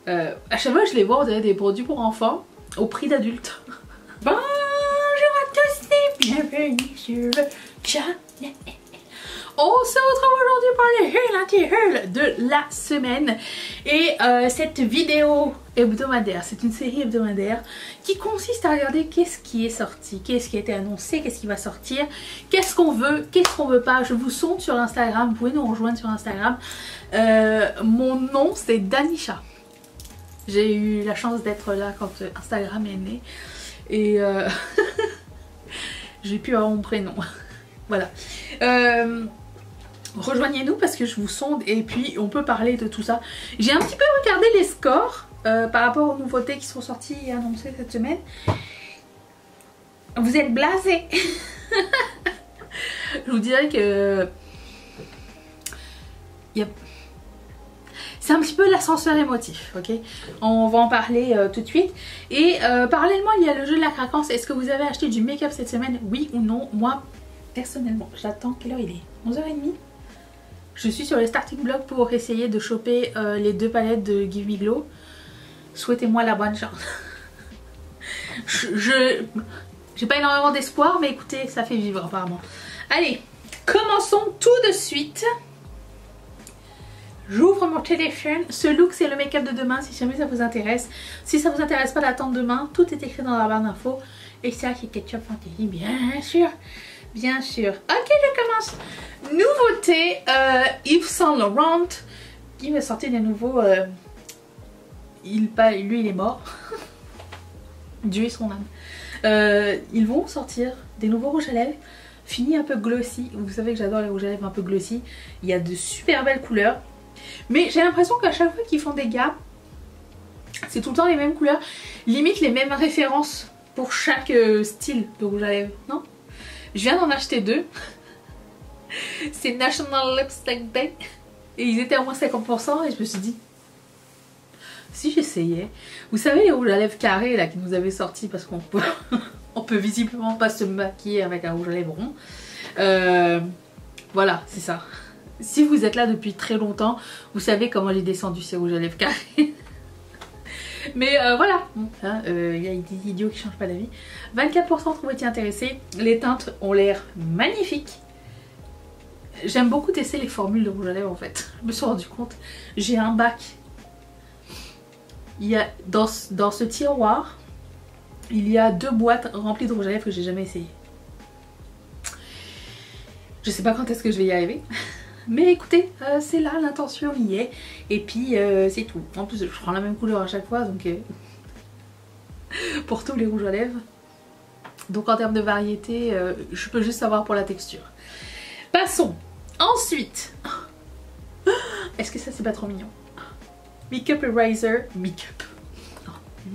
À chaque fois que je les vois, on dirait des produits pour enfants au prix d'adultes. Bonjour à tous et bienvenue sur le channel. On se retrouve aujourd'hui pour le haul anti-haul de la semaine. Et cette vidéo hebdomadaire, c'est une série hebdomadaire qui consiste à regarder qu'est-ce qui est sorti, qu'est-ce qui a été annoncé, qu'est-ce qui va sortir, qu'est-ce qu'on veut pas. Je vous sonde sur Instagram, vous pouvez nous rejoindre sur Instagram. Mon nom c'est Danisha. J'ai eu la chance d'être là quand Instagram est né. Et j'ai pu avoir mon prénom. Voilà. Rejoignez-nous parce que je vous sonde et puis on peut parler de tout ça. J'ai un petit peu regardé les scores par rapport aux nouveautés qui sont sorties et annoncées cette semaine. Vous êtes blasés. Je vous dirais que c'est un petit peu l'ascenseur émotif, ok? On va en parler tout de suite. Et parallèlement, il y a le jeu de la craquance. Est-ce que vous avez acheté du make-up cette semaine? Oui ou non? Moi, personnellement, j'attends. Quelle heure il est? 11h30. Je suis sur le starting block pour essayer de choper les 2 palettes de Give Me Glow. Souhaitez-moi la bonne chance. J'ai pas énormément d'espoir, mais écoutez, ça fait vivre apparemment. Allez, commençons tout de suite. J'ouvre mon téléphone. Ce look, c'est le make-up de demain, si jamais ça vous intéresse. Si ça vous intéresse pas d'attendre demain, tout est écrit dans la barre d'infos. Et ça, c'est Ketchup Fantasy, bien sûr. Bien sûr. Ok, je commence. Nouveauté, Yves Saint Laurent. Il va sortir des nouveaux... lui, il est mort. Dieu est son âme. Ils vont sortir des nouveaux rouges à lèvres. Finis un peu glossy. Vous savez que j'adore les rouges à lèvres un peu glossy. Il y a de super belles couleurs. Mais j'ai l'impression qu'à chaque fois qu'ils font des gammes, c'est tout le temps les mêmes couleurs. Limite les mêmes références pour chaque style de rouge à lèvres. Non? Je viens d'en acheter 2. C'est National Lipstick Day. Et ils étaient à moins 50% et je me suis dit, si j'essayais. Vous savez les rouges à lèvres carrés là qui nous avaient sortis parce qu'on peut, on peut visiblement pas se maquiller avec un rouge à lèvres rond. Voilà, c'est ça. Si vous êtes là depuis très longtemps, vous savez comment j'ai descendu ces rouges à lèvres carrés. Mais voilà, il y a des idiots qui changent pas d'avis. 24% trouvaient intéressés. Les teintes ont l'air magnifiques. J'aime beaucoup tester les formules de rouge à lèvres en fait. Je me suis rendu compte. J'ai un bac. Il y a dans ce tiroir, il y a 2 boîtes remplies de rouge à lèvres que j'ai jamais essayé. Je sais pas quand est-ce que je vais y arriver. Mais écoutez, c'est là, l'intention y est. Et puis c'est tout. En plus, je prends la même couleur à chaque fois, donc pour tous les rouges à lèvres. Donc en termes de variété, je peux juste savoir pour la texture. Passons. Ensuite, est-ce que ça c'est pas trop mignon? Makeup Eraser,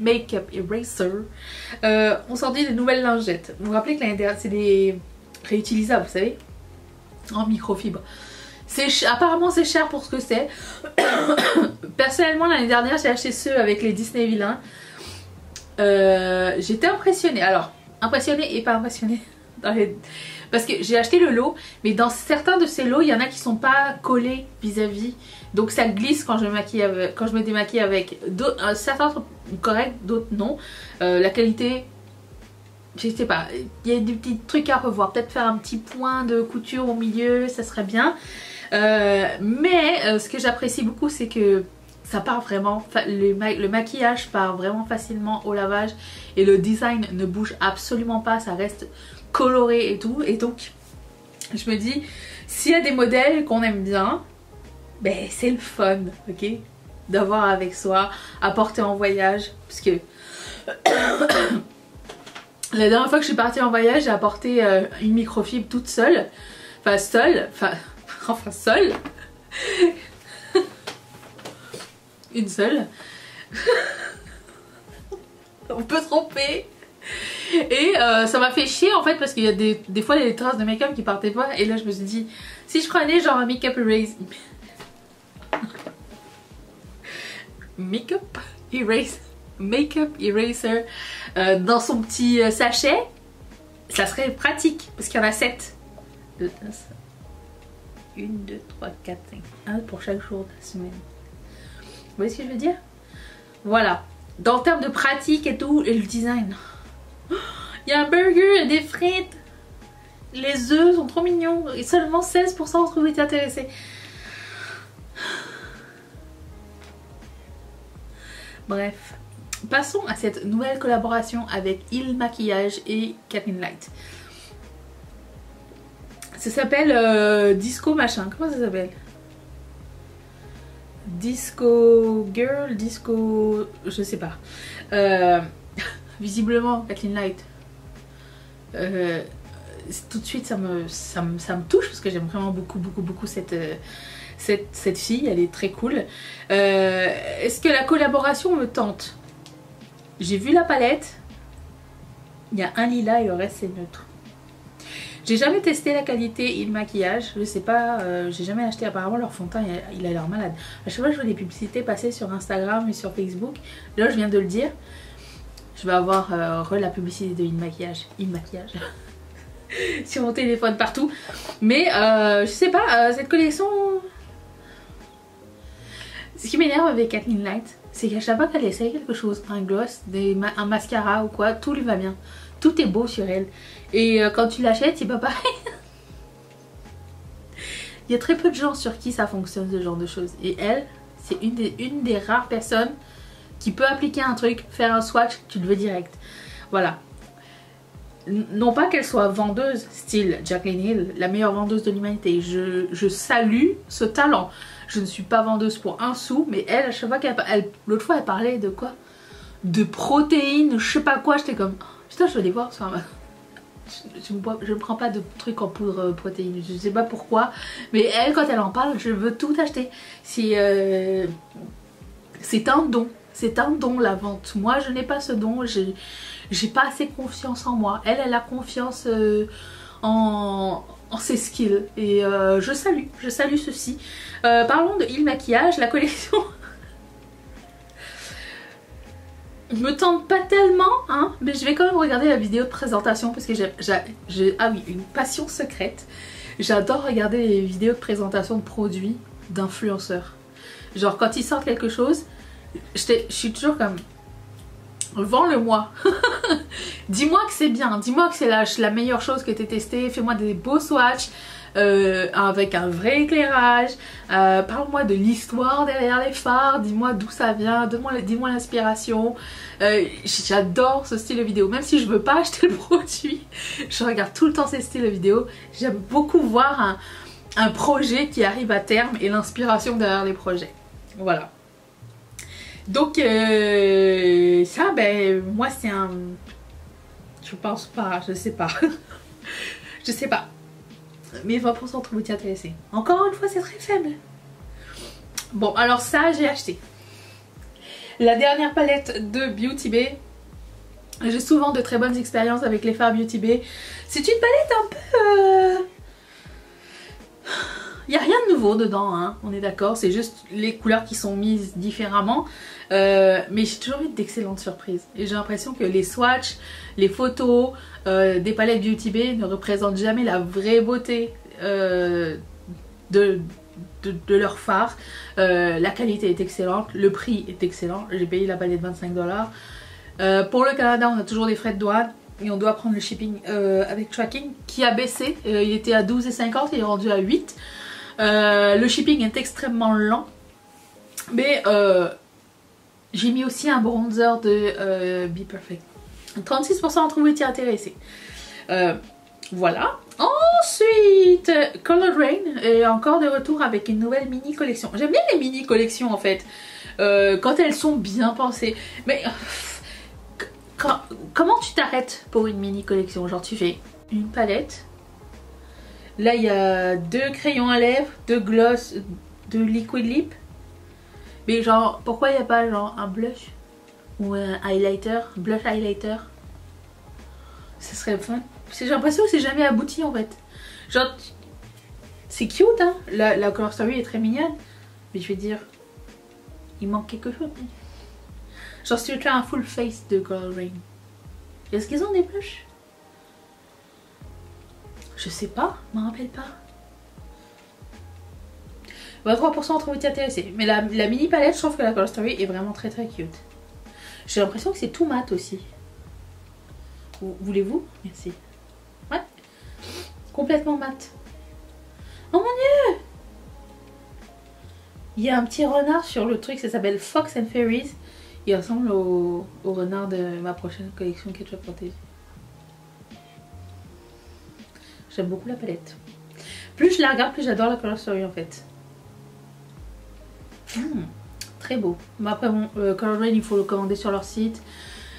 Makeup Eraser. On sortit des nouvelles lingettes. Vous vous rappelez que l'année dernière, c'est des réutilisables, vous savez, en microfibre. Apparemment c'est cher pour ce que c'est. Personnellement l'année dernière j'ai acheté ceux avec les Disney vilains. J'étais impressionnée. Alors impressionnée et pas impressionnée parce que j'ai acheté le lot, mais dans certains de ces lots il y en a qui sont pas collés vis-à-vis, donc ça glisse quand je me maquille avec, quand je me démaquille avec. Certains sont corrects, d'autres non. La qualité, je sais pas, il y a des petits trucs à revoir, peut-être faire un petit point de couture au milieu, ça serait bien. Mais ce que j'apprécie beaucoup, c'est que ça part vraiment, le maquillage part vraiment facilement au lavage et le design ne bouge absolument pas, ça reste coloré et tout. Et donc je me dis, s'il y a des modèles qu'on aime bien, ben c'est le fun, ok, d'avoir avec soi, à porter en voyage, parce que la dernière fois que je suis partie en voyage, j'ai apporté une microfibre toute seule, enfin seule, une seule. On peut tromper. Et ça m'a fait chier en fait parce qu'il y a des fois des traces de make-up qui partaient pas. Et là je me suis dit, si je prenais genre un make-up eraser, make-up eraser dans son petit sachet, ça serait pratique parce qu'il y en a 7. 1, 2, 3, 4, 5. 1 pour chaque jour de la semaine. Vous voyez ce que je veux dire? Voilà. Dans le terme de pratique et tout, et le design. Il y a un burger et des frites. Les œufs sont trop mignons. Et seulement 16% ont trouvé intéressés. Bref. Passons à cette nouvelle collaboration avec Il Maquillage et Kathleen Light. Ça s'appelle Disco machin. Comment ça s'appelle? Disco Girl, Disco... je sais pas. Visiblement, Kathleen Light. Tout de suite, ça me touche parce que j'aime vraiment beaucoup cette fille. Elle est très cool. Est-ce que la collaboration me tente? J'ai vu la palette. Il y a un lilas et le reste c'est neutre. J'ai jamais testé la qualité et le maquillage, je sais pas, j'ai jamais acheté. Apparemment leur fond de teint il a l'air malade. À chaque fois je vois des publicités passer sur Instagram et sur Facebook. Là je viens de le dire. Je vais avoir la publicité de Il Maquillage. Il Maquillage. Sur mon téléphone partout. Mais je sais pas, cette collection... Ce qui m'énerve avec Kathleen Light, c'est qu'à chaque fois qu'elle essaye quelque chose, un gloss, un mascara ou quoi, tout lui va bien. Tout est beau sur elle. Et quand tu l'achètes, c'est pas pareil. Il y a très peu de gens sur qui ça fonctionne ce genre de choses. Et elle, c'est une des rares personnes qui peut appliquer un truc, faire un swatch, tu le veux direct. Voilà. Non pas qu'elle soit vendeuse, style Jaclyn Hill, la meilleure vendeuse de l'humanité. Je salue ce talent. Je ne suis pas vendeuse pour un sou, mais elle, à chaque fois l'autre fois, elle parlait de quoi? De protéines, je sais pas quoi. J'étais comme, oh, putain, je vais aller voir sur Amazon. Je ne prends pas de trucs en poudre protéines, je sais pas pourquoi. Mais elle, quand elle en parle, je veux tout acheter. C'est un don. C'est un don la vente. Moi, je n'ai pas ce don. J'ai pas assez confiance en moi. Elle a confiance en ses skills. Et je salue ceci. Parlons de Il Maquillage, la collection. Me tente pas tellement, hein, mais je vais quand même regarder la vidéo de présentation parce que j'ai ah oui, une passion secrète. J'adore regarder les vidéos de présentation de produits d'influenceurs. Genre quand ils sortent quelque chose, je suis toujours comme, vends-le-moi. Dis-moi que c'est bien, dis-moi que c'est la meilleure chose que tu as testée, fais-moi des beaux swatchs. Avec un vrai éclairage, parle-moi de l'histoire derrière les fards, dis-moi d'où ça vient, dis-moi l'inspiration. J'adore ce style de vidéo, même si je veux pas acheter le produit, je regarde tout le temps ces styles de vidéo. J'aime beaucoup voir un projet qui arrive à terme et l'inspiration derrière les projets. Voilà. Donc ça, ben moi c'est un... Je pense pas, je sais pas. Je sais pas. Mais 20% trouvent intéressés. Encore une fois, c'est très faible. Bon, alors ça, j'ai acheté. La dernière palette de Beauty Bay. J'ai souvent de très bonnes expériences avec les fards Beauty Bay. C'est une palette un peu... Il n'y a rien de nouveau dedans, hein, on est d'accord. C'est juste les couleurs qui sont mises différemment. Mais j'ai toujours eu d'excellentes surprises. Et j'ai l'impression que les swatchs, les photos des palettes Beauty Bay ne représentent jamais la vraie beauté de leur fard. La qualité est excellente, le prix est excellent. J'ai payé la palette 25 $. Pour le Canada, on a toujours des frais de douane. Et on doit prendre le shipping avec tracking qui a baissé. Il était à 12,50 €, il est rendu à 8 €. Le shipping est extrêmement lent. Mais j'ai mis aussi un bronzer de Be Perfect. 36% ont trouvé intéressé. Voilà. Ensuite, Colored Rain est encore de retour avec une nouvelle mini collection. J'aime bien les mini collections en fait. Quand elles sont bien pensées. Mais... comment tu t'arrêtes pour une mini collection? Genre tu fais une palette, là il y a 2 crayons à lèvres, 2 gloss, 2 liquid lip, mais genre pourquoi il n'y a pas genre un blush ou un highlighter, blush highlighter? Ce serait fun. J'ai l'impression que c'est jamais abouti en fait. Genre c'est cute hein, la color story est très mignonne, mais je vais dire il manque quelque chose. Genre si tu veux faire un full face de Colored Rain, est-ce qu'ils ont des blushs? Je sais pas, je m'en rappelle pas. 23% ont trouvé intéressé. Mais la mini palette, je trouve que la color story est vraiment très très cute. J'ai l'impression que c'est tout mat aussi. Voulez-vous? Merci. Ouais. Complètement mat. Oh mon dieu! Il y a un petit renard sur le truc, ça s'appelle Fox and Fairies. Il ressemble au renard de ma prochaine collection Ketchup Protégé. J'aime beaucoup la palette. Plus je la regarde, plus j'adore la Color Story en fait. Très beau. Mais après bon, Color Drain, il faut le commander sur leur site,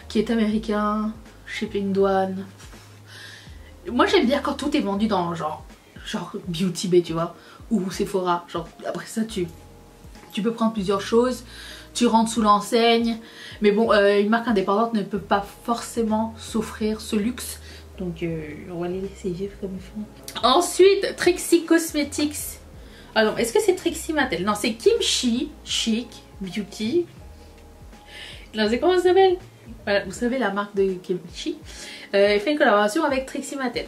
qui est américain, shipping douane. Moi j'aime bien quand tout est vendu dans genre Beauty Bay, tu vois, ou Sephora. Genre après ça tu peux prendre plusieurs choses, tu rentres sous l'enseigne. Mais bon, une marque indépendante ne peut pas forcément s'offrir ce luxe. Donc on va les laisser vivre comme ils font. Ensuite, Trixie Cosmetics. Ah non, est-ce que c'est Trixie Mattel? Non, c'est Kimchi Chic Beauty. Non, c'est comment ça s'appelle? Voilà, vous savez la marque de Kimchi. Elle fait une collaboration avec Trixie Mattel.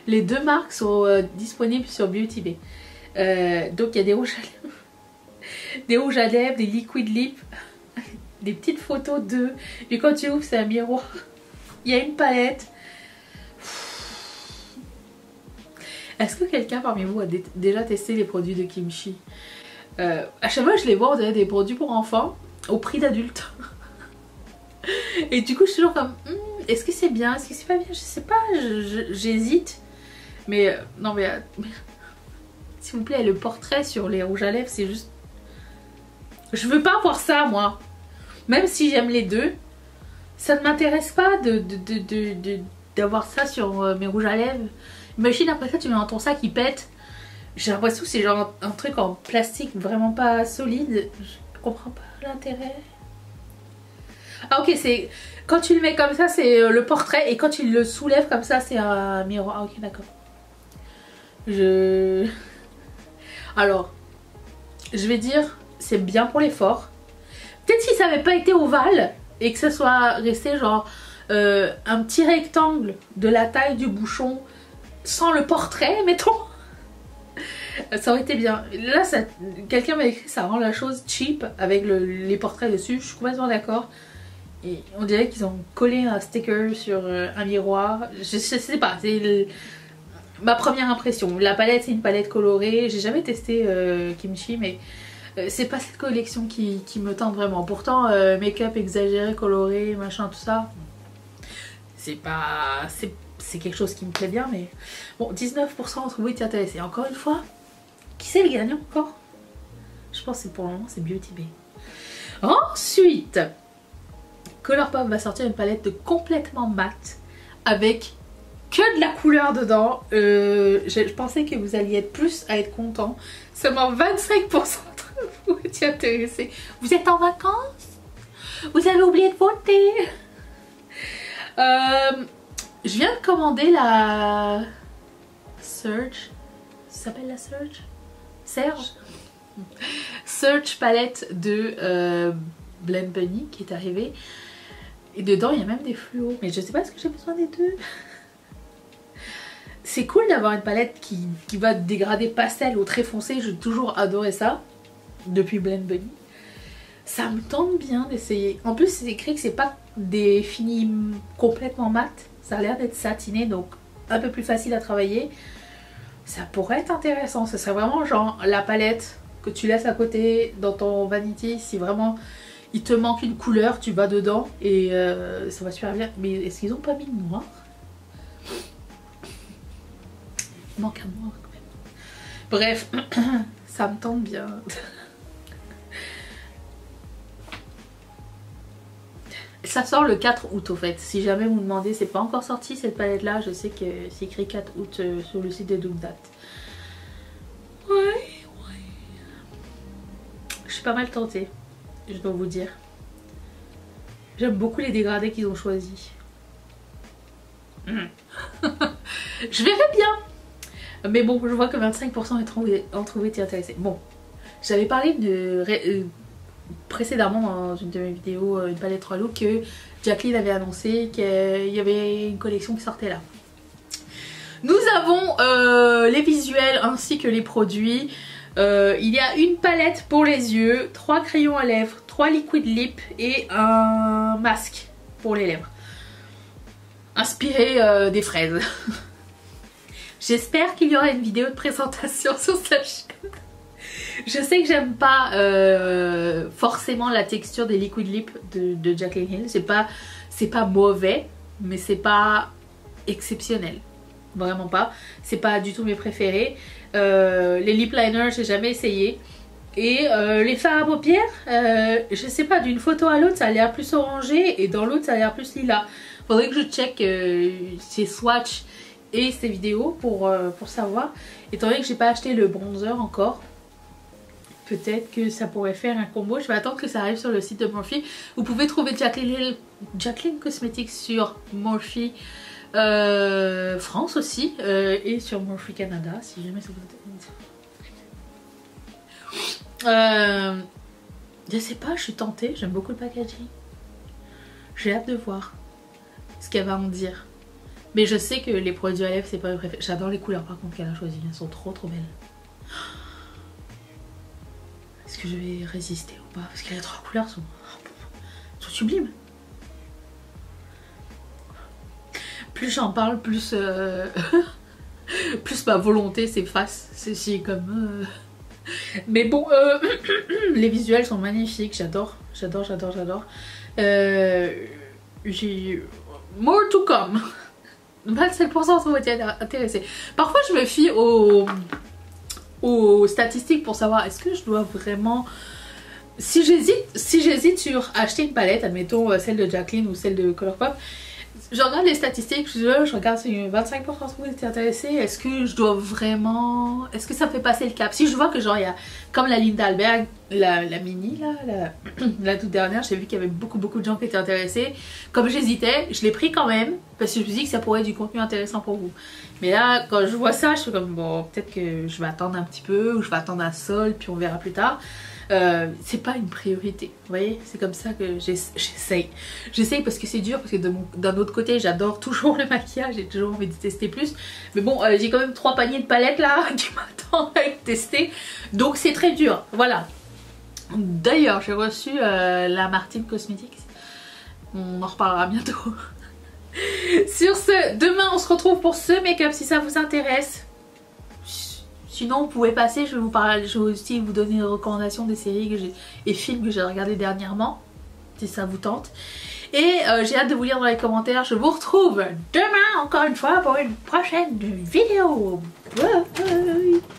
Les deux marques sont disponibles sur Beauty Bay. Donc il y a des rouges à lèvres, des rouges à lèvres, des liquid lip, des petites photos d'eux. Et quand tu ouvres, c'est un miroir. Il y a une palette. Est-ce que quelqu'un parmi vous a déjà testé les produits de Kimchi? À chaque fois je les vois, on dirait des produits pour enfants au prix d'adultes. Et du coup je suis toujours comme est-ce que c'est bien, est-ce que c'est pas bien, je sais pas, j'hésite. Mais non mais s'il vous plaît, le portrait sur les rouges à lèvres, c'est juste... Je veux pas voir ça, moi. Même si j'aime les deux, ça ne m'intéresse pas d'avoir ça sur mes rouges à lèvres. Imagine après ça, tu mets dans ton sac, il pète. J'ai l'impression que c'est genre un truc en plastique vraiment pas solide. Je comprends pas l'intérêt. Ah ok, c'est... Quand tu le mets comme ça, c'est le portrait. Et quand tu le soulèves comme ça, c'est un miroir. Ah ok, d'accord. Alors, je vais dire, c'est bien pour l'effort. Peut-être si ça n'avait pas été ovale et que ça soit resté genre un petit rectangle de la taille du bouchon sans le portrait, mettons, ça aurait été bien. Là, quelqu'un m'a écrit, ça rend la chose cheap avec les portraits dessus. Je suis complètement d'accord. Et on dirait qu'ils ont collé un sticker sur un miroir. Je sais pas, c'est ma première impression. La palette, c'est une palette colorée. J'ai jamais testé Kimchi, mais c'est pas cette collection qui me tente vraiment. Pourtant, make-up exagéré, coloré, machin, tout ça, c'est pas... C'est quelque chose qui me plaît bien, mais... Bon, 19% ont trouvé t'y intéresser. Encore une fois, qui c'est le gagnant encore? Je pense que pour le moment, c'est Beauty Bay. Ensuite, Colourpop va sortir une palette complètement mat avec que de la couleur dedans. Je pensais que vous alliez être plus à être content. Seulement 25% d'entre vous étiez intéressés. Vous êtes en vacances? Vous avez oublié de voter? Je viens de commander la Surge. Ça s'appelle la Surge? Serge? Surge palette de Blend Bunny qui est arrivée. Et dedans il y a même des fluos. Mais je sais pas, est-ce que j'ai besoin des deux? C'est cool d'avoir une palette qui va dégrader pastel ou très foncé. J'ai toujours adoré ça depuis Blend Bunny. Ça me tente bien d'essayer. En plus c'est écrit que c'est pas des finis complètement mat. Ça a l'air d'être satiné, donc un peu plus facile à travailler. Ça pourrait être intéressant. Ce serait vraiment genre la palette que tu laisses à côté dans ton vanity. Si vraiment il te manque une couleur, tu vas dedans et ça va super bien. Mais est-ce qu'ils ont pas mis de noir? Il manque un noir quand même. Bref, ça me tente bien. Ça sort le 4 août au fait. Si jamais vous me demandez, c'est pas encore sorti cette palette là. Je sais que c'est écrit 4 août sur le site de Doomdat. Ouais. Je suis pas mal tentée, je dois vous dire. J'aime beaucoup les dégradés qu'ils ont choisis. Je verrai bien. Mais bon, je vois que 25% ont trouvé t'y intéresser. Bon, j'avais parlé précédemment dans une de mes vidéos, une palette 3 looks, que Jacqueline avait annoncé qu'il y avait une collection qui sortait là. Nous avons les visuels ainsi que les produits. Il y a une palette pour les yeux, 3 crayons à lèvres, 3 liquid lip et un masque pour les lèvres. Inspiré des fraises. J'espère qu'il y aura une vidéo de présentation sur sa chaîne. Je sais que j'aime pas forcément la texture des liquid lip de Jaclyn Hill. C'est pas mauvais, mais c'est pas exceptionnel. Vraiment pas. C'est pas du tout mes préférés. Les lip liners, j'ai jamais essayé. Et les fards à paupières, je sais pas, d'une photo à l'autre ça a l'air plus orangé et dans l'autre ça a l'air plus lilas. Faudrait que je check ces swatchs et ces vidéos pour savoir. Étant donné que j'ai pas acheté le bronzer encore, peut-être que ça pourrait faire un combo. Je vais attendre que ça arrive sur le site de Morphe. Vous pouvez trouver Jaclyn Cosmetics sur Morphe France aussi et sur Morphe Canada si jamais ça vous intéresse. Je sais pas, je suis tentée, j'aime beaucoup le packaging. J'ai hâte de voir ce qu'elle va en dire. Mais je sais que les produits à lèvres c'est pas mes préférés. J'adore les couleurs par contre qu'elle a choisies, elles sont trop belles. Est-ce que je vais résister ou pas? Parce que les 3 couleurs sont sublimes. Plus j'en parle, plus plus ma volonté s'efface. C'est comme... Mais bon, les visuels sont magnifiques, j'adore. J'ai... More to come. 27% sont intéressés. Parfois je me fie aux statistiques pour savoir est-ce que je dois vraiment... Si j'hésite sur acheter une palette, admettons celle de Jaclyn ou celle de Colourpop, je regarde les statistiques, je regarde si 25% sont intéressés, est-ce que je dois vraiment... Est-ce que ça me fait passer le cap? Si je vois que genre il y a, comme la Linda Alberg, la mini là, la toute dernière, j'ai vu qu'il y avait beaucoup de gens qui étaient intéressés. Comme j'hésitais, je l'ai pris quand même, parce que je me dis que ça pourrait être du contenu intéressant pour vous. Mais là, quand je vois ça, je suis comme bon, peut-être que je vais attendre un petit peu, ou je vais attendre un sol, puis on verra plus tard. C'est pas une priorité, vous voyez, c'est comme ça que j'essaye parce que c'est dur, parce que d'un autre côté j'adore toujours le maquillage, j'ai toujours envie de tester plus, mais bon j'ai quand même 3 paniers de palettes là qui m'attendent à être testés, donc c'est très dur, voilà. D'ailleurs j'ai reçu la Martine Cosmetics, on en reparlera bientôt. Sur ce, demain on se retrouve pour ce make-up si ça vous intéresse. Sinon vous pouvez passer, je vais aussi vous donner des recommandations des séries et films que j'ai regardés dernièrement, si ça vous tente. Et j'ai hâte de vous lire dans les commentaires. Je vous retrouve demain encore une fois pour une prochaine vidéo. Bye.